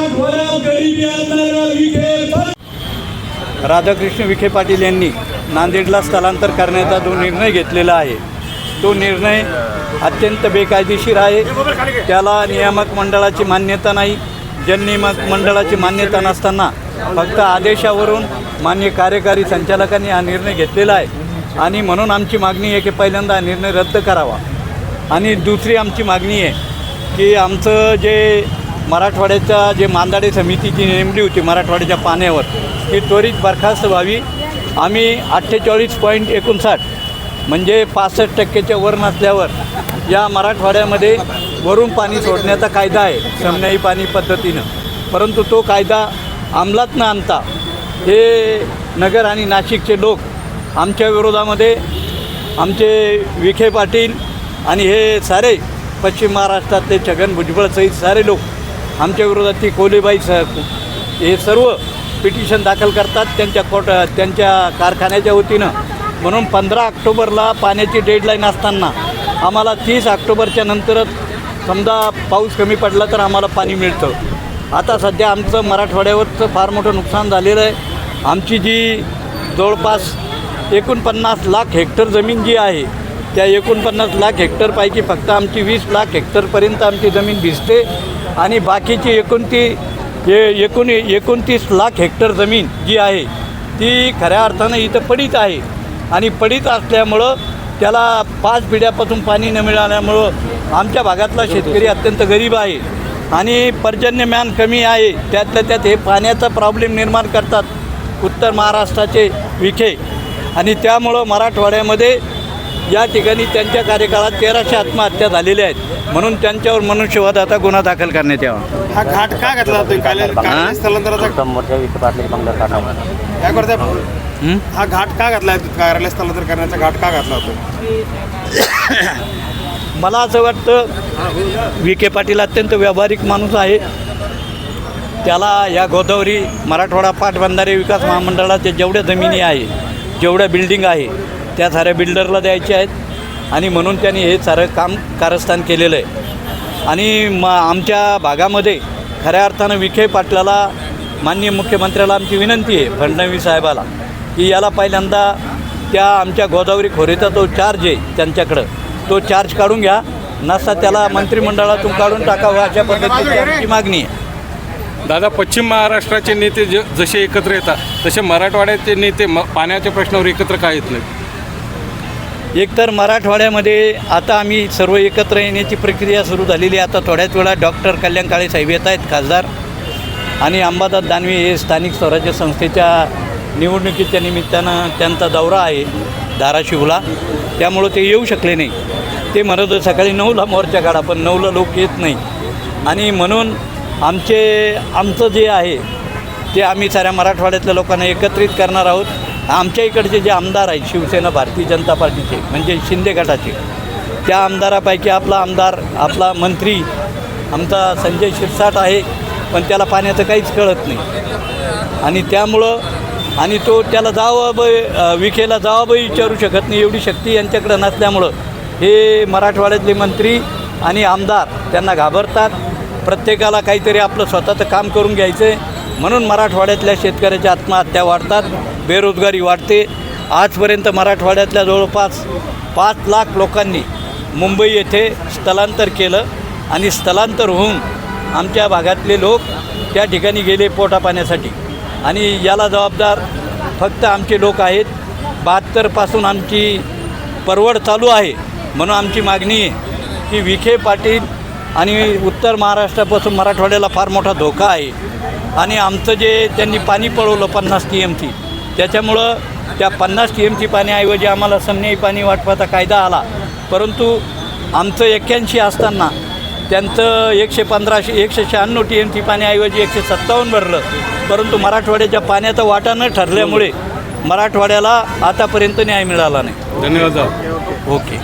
मराठवाड्यात गरिबी आणणारा विखे राधाकृष्ण विखे पाटील यांनी नांदेडला स्थलांतर करण्याचा जो निर्णय घेतलेला आहे तो निर्णय अत्यंत बेकायदेशीर आहे. त्याला नियामक मंडळाची मान्यता नाही. जननियामक मंडळाची मान्यता नसताना फक्त आदेशावरून मान्य कार्यकारी संचालकांनी हा निर्णय घेतलेला आहे आणि म्हणून आमची मागणी आहे की पहिल्यांदा हा निर्णय रद्द करावा. आणि दुसरी आमची मागणी आहे की आमचं जे मराठवाड्याच्या जे मांदाडे समितीची नेमली होती मराठवाड्याच्या पाण्यावर ती त्वरित बरखास्त व्हावी. आम्ही 48.59 म्हणजे 65% वर नसल्यावर या मराठवाड्यामध्ये वरून पाणी सोडण्याचा कायदा आहे समन्यायी पाणी पद्धतीनं, परंतु तो कायदा अंमलात न आणता हे नगर आणि नाशिकचे लोक आमच्या विरोधामध्ये आमचे विखे पाटील आणि हे सारे पश्चिम महाराष्ट्रातले छगन भुजबळसहित सारे लोक आमच्या विरोधात ती कोलेबाई हे सर्व पिटिशन दाखल करतात त्यांच्या कारखान्याच्या वतीनं. म्हणून 15 ऑक्टोबरला पाण्याची डेडलाईन असताना आम्हाला 30 ऑक्टोबरच्या नंतरच समजा पाऊस कमी पडला तर आम्हाला पाणी मिळतं. आता सध्या आमचं मराठवाड्यावरचं फार मोठं नुकसान झालेलं आहे. आमची जी जवळपास 49 लाख हेक्टर जमीन जी आहे त्या 49 लाख हेक्टरपैकी फक्त आमची 20 लाख हेक्टरपर्यंत आमची जमीन भिजते आणि बाकीची 29 लाख हेक्टर जमीन जी आहे ती खऱ्या अर्थानं इथं पडीत आहे. आणि पडीत असल्यामुळं त्याला 5 पिढ्यापासून पाणी न मिळाल्यामुळं आमच्या भागातला शेतकरी अत्यंत गरीब आहे आणि पर्जन्यमान कमी आहे. त्यातल्या त्यात हे पाण्याचा प्रॉब्लेम निर्माण करतात उत्तर महाराष्ट्राचे विखे आणि त्यामुळं मराठवाड्यामध्ये या ठिकाणी त्यांच्या कार्यकाळात 1300 आत्महत्या झालेल्या आहेत. म्हणून त्यांच्यावर मनुष्यवधाचा गुन्हा दाखल करण्यात यावा. हा घाट का घातला जातो स्थलांतराचा हा घाट का घातला कार्यालय स्थलांतर करण्याचा घाट का घातला होतो? मला असं वाटतं विखे पाटील अत्यंत व्यावहारिक माणूस आहे. त्याला या गोदावरी मराठवाडा पाटबंधारे विकास महामंडळाच्या जेवढ्या जमिनी आहे जेवढ्या बिल्डिंग आहे त्या साऱ्या बिल्डरला द्यायच्या आहेत आणि म्हणून त्यांनी हे सारं काम कारस्थान केलेलं आहे. आणि आमच्या भागामध्ये खऱ्या अर्थानं विखे पाटलाला माननीय मुख्यमंत्र्याला आमची विनंती आहे फडणवीस साहेबाला की याला पहिल्यांदा त्या आमच्या गोदावरी खोरेचा तो चार्ज आहे त्यांच्याकडं तो चार्ज काढून घ्या नसता त्याला मंत्रिमंडळातून काढून टाकावं अशा पद्धतीची आमची मागणी आहे. दादा, पश्चिम महाराष्ट्राचे नेते जसे एकत्र येतात तसे मराठवाड्याचे नेते पाण्याच्या प्रश्नावर एकत्र का येत नाहीत? एकतर मराठवाड्यामध्ये आता आम्ही सर्व एकत्र येण्याची प्रक्रिया सुरू झालेली आहे. आता थोड्याच वेळात डॉक्टर कल्याण काळे साहेब येत आहेत खासदार आणि अंबादास दानवे हे स्थानिक स्वराज्य संस्थेच्या निवडणुकीच्या निमित्तानं त्यांचा दौरा आहे धाराशिवला, त्यामुळं ते येऊ शकले नाही. ते म्हणत सकाळी 9ला मोर्चा काढा पण 9ला लोक येत नाही आणि म्हणून आमचं जे आहे ते आम्ही साऱ्या मराठवाड्यातल्या लोकांना एकत्रित करणार आहोत. आमच्या इकडचे जे आमदार आहेत शिवसेना भारतीय जनता पार्टीचे म्हणजे शिंदे गटाचे त्या आमदारापैकी आपला मंत्री आमचा संजय शिरसाट आहे पण त्याला पाण्याचं काहीच कळत नाही आणि त्यामुळं आणि तो त्याला विखेला जबाबही विचारू शकत नाही एवढी शक्ती यांच्याकडं नसल्यामुळं हे मराठवाड्यातले मंत्री आणि आमदार त्यांना घाबरतात. प्रत्येकाला काहीतरी आपलं स्वतःचं काम करून घ्यायचं आहे म्हणून मराठवाड्यातल्या शेतकऱ्याच्या आत्महत्या वाढतात, बेरोजगारी वाढते. आजपर्यंत मराठवाड्यातल्या जवळपास 5 लाख लोकांनी मुंबई येथे स्थलांतर केलं आणि स्थलांतर होऊन आमच्या भागातले लोक त्या ठिकाणी गेले पोटा पाण्यासाठी आणि याला जबाबदार फक्त आमचे लोक आहेत. 72 आमची परवड चालू आहे म्हणून आमची मागणी आहे की विखे पाटील आणि उत्तर महाराष्ट्रापासून मराठवाड्याला फार मोठा धोका आहे आणि आमचं जे त्यांनी पाणी पळवलं 50 TMC त्याच्यामुळं त्या 50 TMC पाण्याऐवजी आम्हाला समन्यायी पाणी वाटपाचा कायदा आला, परंतु आमचं 81 असताना त्यांचं 196 TMC पाण्याऐवजी 157 भरलं, परंतु मराठवाड्याच्या पाण्याचा वाटा न ठरल्यामुळे मराठवाड्याला आतापर्यंत न्याय मिळाला नाही. धन्यवाद. ओके.